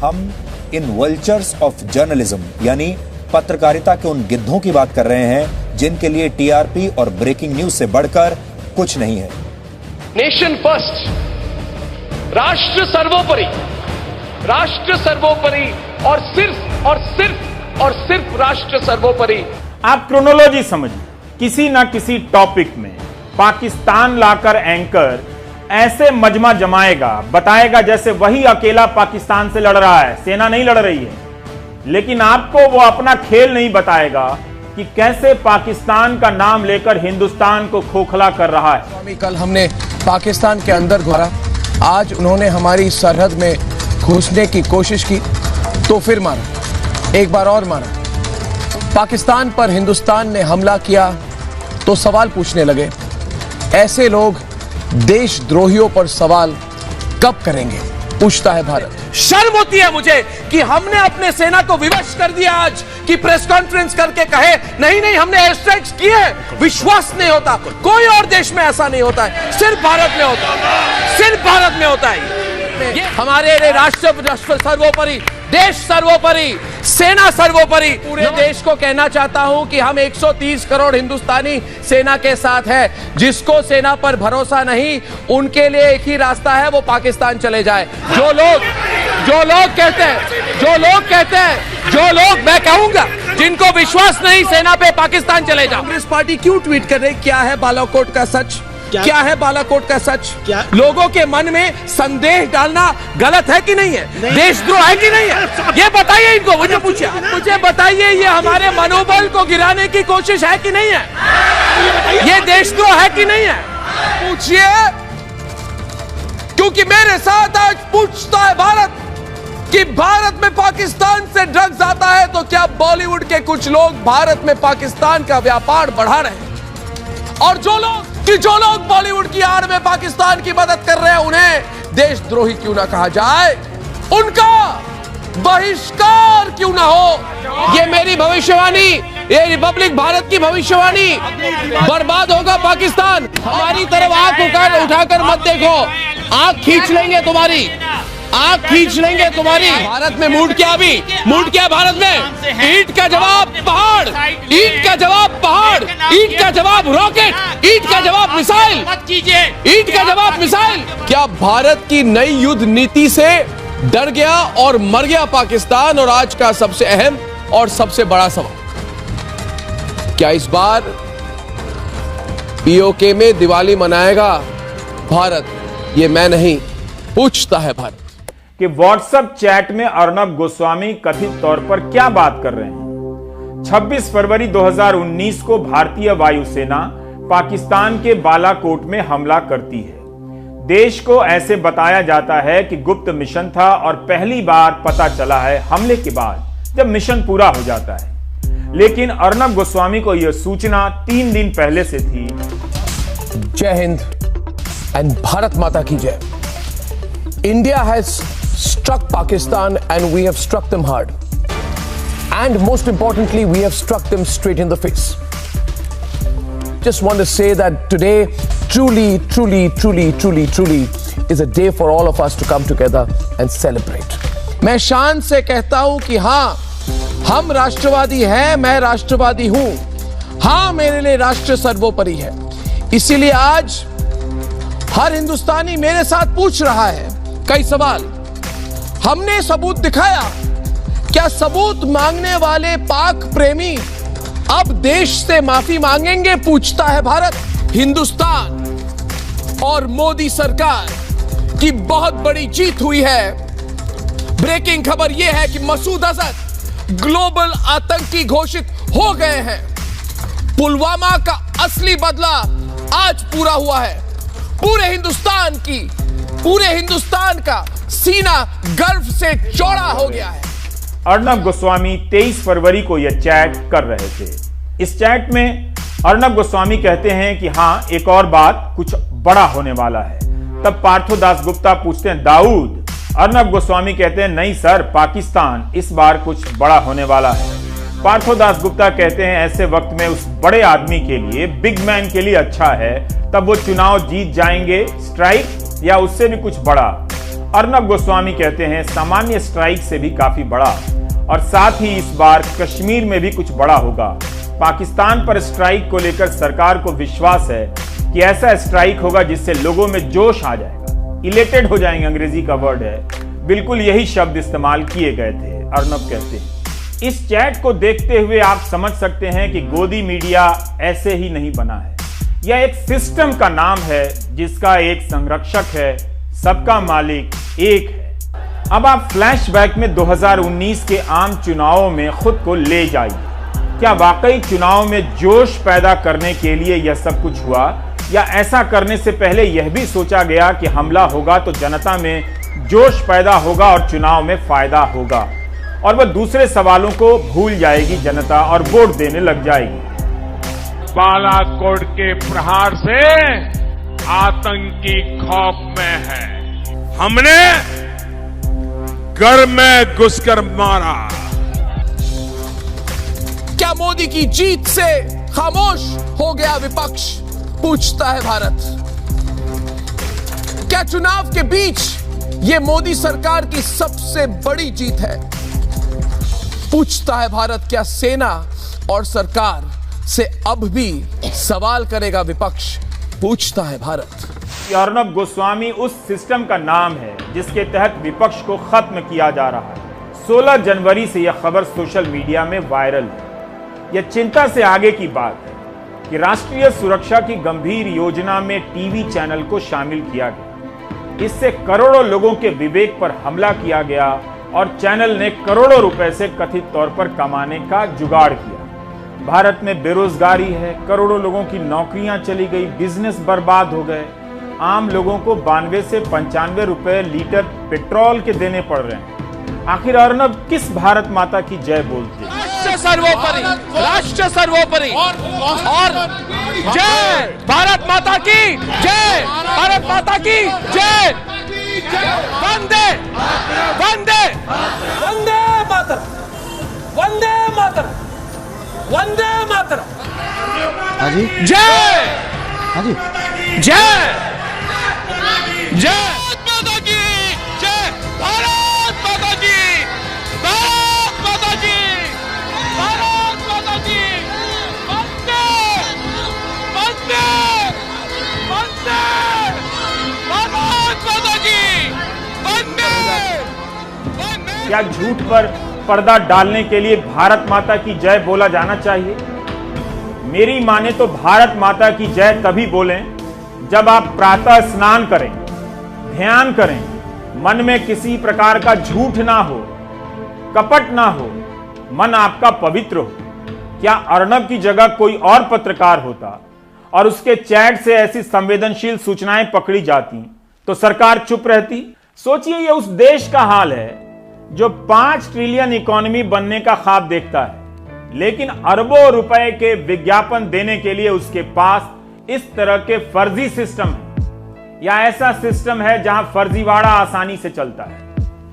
हम इन vultures of journalism यानी पत्रकारिता के उन गिद्धों की बात कर रहे हैं जिनके लिए टीआरपी और ब्रेकिंग न्यूज से बढ़कर कुछ नहीं है। नेशन फर्स्ट, राष्ट्र सर्वोपरि, राष्ट्र सर्वोपरि और सिर्फ राष्ट्र सर्वोपरि। आप क्रोनोलॉजी समझिए, किसी ना किसी टॉपिक में पाकिस्तान लाकर एंकर ऐसे मजमा जमाएगा, बताएगा जैसे वही अकेला पाकिस्तान से लड़ रहा है, सेना नहीं लड़ रही है। लेकिन आपको वो अपना खेल नहीं बताएगा कि कैसे पाकिस्तान का नाम लेकर हिंदुस्तान को खोखला कर रहा है। कल हमने पाकिस्तान के अंदर घुसा, आज उन्होंने हमारी सरहद में घुसने की कोशिश की तो फिर मारा, एक बार और मारा। पाकिस्तान पर हिंदुस्तान ने हमला किया तो सवाल पूछने लगे। ऐसे लोग देशद्रोहियों पर सवाल कब करेंगे, पूछता है भारत। शर्म होती है मुझे कि हमने अपने सेना को विवश कर दिया आज कि प्रेस कॉन्फ्रेंस करके कहे नहीं हमने एयर स्ट्राइक्स किए। विश्वास नहीं होता, कोई और देश में ऐसा नहीं होता है, सिर्फ भारत में होता है, सिर्फ भारत में होता है। हमारे राष्ट्र सर्वोपरि, देश सर्वोपरि, सेना सर्वोपरि। पूरे देश को कहना चाहता हूं कि हम 130 करोड़ हिंदुस्तानी सेना के साथ हैं। जिसको सेना पर भरोसा नहीं, उनके लिए एक ही रास्ता है, वो पाकिस्तान चले जाए। जो लोग कहते हैं, मैं कहूंगा जिनको विश्वास नहीं सेना पे, पाकिस्तान चले जाओ। कांग्रेस पार्टी क्यों ट्वीट कर रही, क्या है बालाकोट का सच? क्या है बालाकोट का सच? क्या लोगों के मन में संदेह डालना गलत है कि नहीं है? देशद्रोह है कि नहीं है? ये बताइए इनको, मुझे बताइए, ये हमारे मनोबल को गिराने की कोशिश है कि नहीं है? ये देशद्रोह है कि नहीं है? पूछिए, क्योंकि मेरे साथ आज पूछता है भारत कि भारत में पाकिस्तान से ड्रग्स आता है तो क्या बॉलीवुड के कुछ लोग भारत में पाकिस्तान का व्यापार बढ़ा रहे हैं? और जो लोग बॉलीवुड की आड़ में पाकिस्तान की मदद कर रहे हैं, उन्हें देशद्रोही क्यों ना कहा जाए, उनका बहिष्कार क्यों ना हो? ये मेरी भविष्यवाणी, ये रिपब्लिक भारत की भविष्यवाणी। बर्बाद होगा पाकिस्तान। हमारी तरफ आंख उठाकर मत देखो, आंख खींच लेंगे तुम्हारी। भारत में मूड क्या भारत में? ईंट का जवाब पहाड़, ईंट का जवाब पहाड़, ईंट का जवाब रॉकेट, ईंट का जवाब मिसाइल, ईंट का जवाब मिसाइल। क्या भारत की नई युद्ध नीति से डर गया और मर गया पाकिस्तान? और आज का सबसे अहम और सबसे बड़ा सवाल, क्या इस बार पीओके में दिवाली मनाएगा भारत? ये मैं नहीं, पूछता है भारत। कि व्हाट्सएप चैट में अर्नब गोस्वामी कथित तौर पर क्या बात कर रहे हैं। 26 फरवरी 2019 को भारतीय वायुसेना पाकिस्तान के बालाकोट में हमला करती है। देश को ऐसे बताया जाता है कि गुप्त मिशन था और पहली बार पता चला है हमले के बाद, जब मिशन पूरा हो जाता है। लेकिन अर्नब गोस्वामी को यह सूचना 3 दिन पहले से थी। जय हिंद एंड भारत माता की जय। India has struck Pakistan and we have struck them hard. And most importantly, we have struck them straight in the face. Just want to say that today truly is a day for all of us to come together and celebrate. मैं शान से कहता हूं कि हाँ, हम राष्ट्रवादी हैं, मैं राष्ट्रवादी हूं। हाँ, मेरे लिए राष्ट्र सर्वोपरि है। इसीलिए आज हर हिंदुस्तानी मेरे साथ पूछ रहा है कई सवाल। हमने सबूत दिखाया, क्या सबूत मांगने वाले पाक प्रेमी अब देश से माफी मांगेंगे, पूछता है भारत। हिंदुस्तान और मोदी सरकार की बहुत बड़ी जीत हुई है। ब्रेकिंग खबर यह है कि मसूद अजहर ग्लोबल आतंकी घोषित हो गए हैं। पुलवामा का असली बदला आज पूरा हुआ है। पूरे हिंदुस्तान का सीना गर्व से चौड़ा हो गया है। अर्नब गोस्वामी 23 फरवरी को यह चैट कर रहे थे। इस चैट में अर्नब गोस्वामी कहते हैं कि हाँ, एक और बात, कुछ बड़ा होने वाला है। तब पार्थो दास गुप्ता पूछते हैं, दाऊद? अर्नब गोस्वामी कहते हैं, नहीं सर, पाकिस्तान, इस बार कुछ बड़ा होने वाला है। पार्थो दास गुप्ता कहते हैं, ऐसे वक्त में उस बड़े आदमी के लिए, बिग मैन के लिए अच्छा है, तब वो चुनाव जीत जाएंगे, स्ट्राइक या उससे भी कुछ बड़ा। अर्नब गोस्वामी कहते हैं सामान्य स्ट्राइक से भी काफी बड़ा, और साथ ही इस बार कश्मीर में भी कुछ बड़ा होगा। पाकिस्तान पर स्ट्राइक को लेकर सरकार को विश्वास है कि ऐसा स्ट्राइक होगा जिससे लोगों में जोश आ जाएगा, इलेटेड हो जाएंगे, अंग्रेजी का वर्ड है, बिल्कुल यही शब्द इस्तेमाल किए गए थे। अर्नब कहते हैं इस चैट को देखते हुए आप समझ सकते हैं कि गोदी मीडिया ऐसे ही नहीं बना है। यह एक सिस्टम का नाम है जिसका एक संरक्षक है, सबका मालिक एक है। अब आप फ्लैशबैक में 2019 के आम चुनावों में खुद को ले जाइए। क्या वाकई चुनाव में जोश पैदा करने के लिए यह सब कुछ हुआ, या ऐसा करने से पहले यह भी सोचा गया कि हमला होगा तो जनता में जोश पैदा होगा और चुनाव में फायदा होगा, और वह दूसरे सवालों को भूल जाएगी जनता और वोट देने लग जाएगी। बालाकोट के प्रहार से आतंकी खौफ में है। हमने घर में घुसकर मारा। क्या मोदी की जीत से खामोश हो गया विपक्ष, पूछता है भारत। क्या चुनाव के बीच यह मोदी सरकार की सबसे बड़ी जीत है, पूछता है भारत। क्या सेना और सरकार से अब भी सवाल करेगा विपक्ष, पूछता है भारत। अर्नब गोस्वामी उस सिस्टम का नाम है जिसके तहत विपक्ष को खत्म किया जा रहा है। 16 जनवरी से यह खबर सोशल मीडिया में वायरल है। यह चिंता से आगे की बात है कि राष्ट्रीय सुरक्षा की गंभीर योजना में टीवी चैनल को शामिल किया गया। इससे करोड़ों लोगों के विवेक पर हमला किया गया और चैनल ने करोड़ों रुपए से कथित तौर पर कमाने का जुगाड़ किया। भारत में बेरोजगारी है, करोड़ों लोगों की नौकरियां चली गई, बिजनेस बर्बाद हो गए। आम लोगों को 92 से 95 रुपए लीटर पेट्रोल के देने पड़ रहे हैं। आखिर अर्नब किस भारत माता की जय बोलते हैं? राष्ट्र सर्वोपरि, राष्ट्र सर्वोपरि और जय भारत माता की जय, भारत माता की जय। वंदे वंदे वंदे मातरम, वंदे मातरम, वंदे मातरम। हाजी जय, हाजी जय जय माता की जय, भारत माता की, भारत माता की, भारत माता की। वंदे वंदे वंदे भारत माता की, वंदे वंदे। क्या झूठ पर पर्दा डालने के लिए भारत माता की जय बोला जाना चाहिए? मेरी माने तो भारत माता की जय तभी बोलें जब आप प्रातः स्नान करें, ध्यान करें, मन में किसी प्रकार का झूठ ना हो, कपट ना हो, मन आपका पवित्र हो। क्या अर्नब की जगह कोई और पत्रकार होता और उसके चैट से ऐसी संवेदनशील सूचनाएं पकड़ी जाती तो सरकार चुप रहती? सोचिए, यह उस देश का हाल है जो 5 ट्रिलियन इकोनॉमी बनने का ख्वाब देखता है, लेकिन अरबों रुपए के विज्ञापन देने के लिए उसके पास इस तरह के फर्जी सिस्टम है, या ऐसा सिस्टम है जहां फर्जीवाड़ा आसानी से चलता है।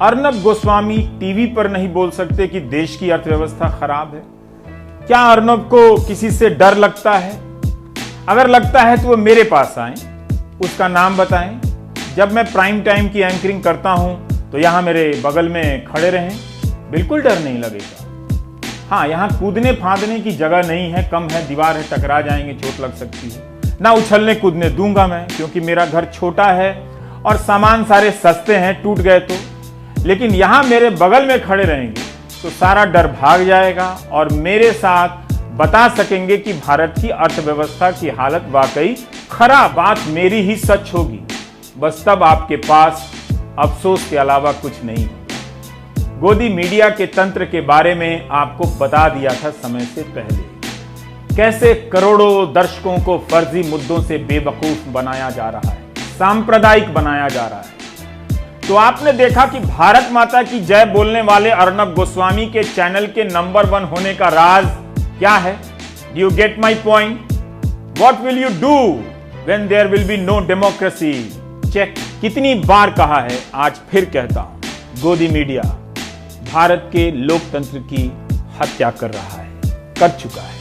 अर्नब गोस्वामी टीवी पर नहीं बोल सकते कि देश की अर्थव्यवस्था खराब है। क्या अर्नब को किसी से डर लगता है? अगर लगता है तो वो मेरे पास आए, उसका नाम बताएं। जब मैं प्राइम टाइम की एंकरिंग करता हूं तो यहां मेरे बगल में खड़े रहें, बिल्कुल डर नहीं लगेगा। हाँ, यहाँ कूदने फांदने की जगह नहीं है, कम है, दीवार है, टकरा जाएंगे, चोट लग सकती है। ना उछलने कूदने दूंगा मैं, क्योंकि मेरा घर छोटा है और सामान सारे सस्ते हैं, टूट गए तो। लेकिन यहाँ मेरे बगल में खड़े रहेंगे तो सारा डर भाग जाएगा और मेरे साथ बता सकेंगे कि भारत की अर्थव्यवस्था की हालत वाकई खराब, बात मेरी ही सच होगी। बस तब आपके पास अफसोस के अलावा कुछ नहीं। गोदी मीडिया के तंत्र के बारे में आपको बता दिया था समय से पहले, कैसे करोड़ों दर्शकों को फर्जी मुद्दों से बेवकूफ बनाया जा रहा है, सांप्रदायिक बनाया जा रहा है। तो आपने देखा कि भारत माता की जय बोलने वाले अर्नब गोस्वामी के चैनल के नंबर 1 होने का राज क्या है? Do you get my point? What will you do when there will be no democracy? Check. कितनी बार कहा है, आज फिर कहता हूं, गोदी मीडिया भारत के लोकतंत्र की हत्या कर रहा है, कर चुका है।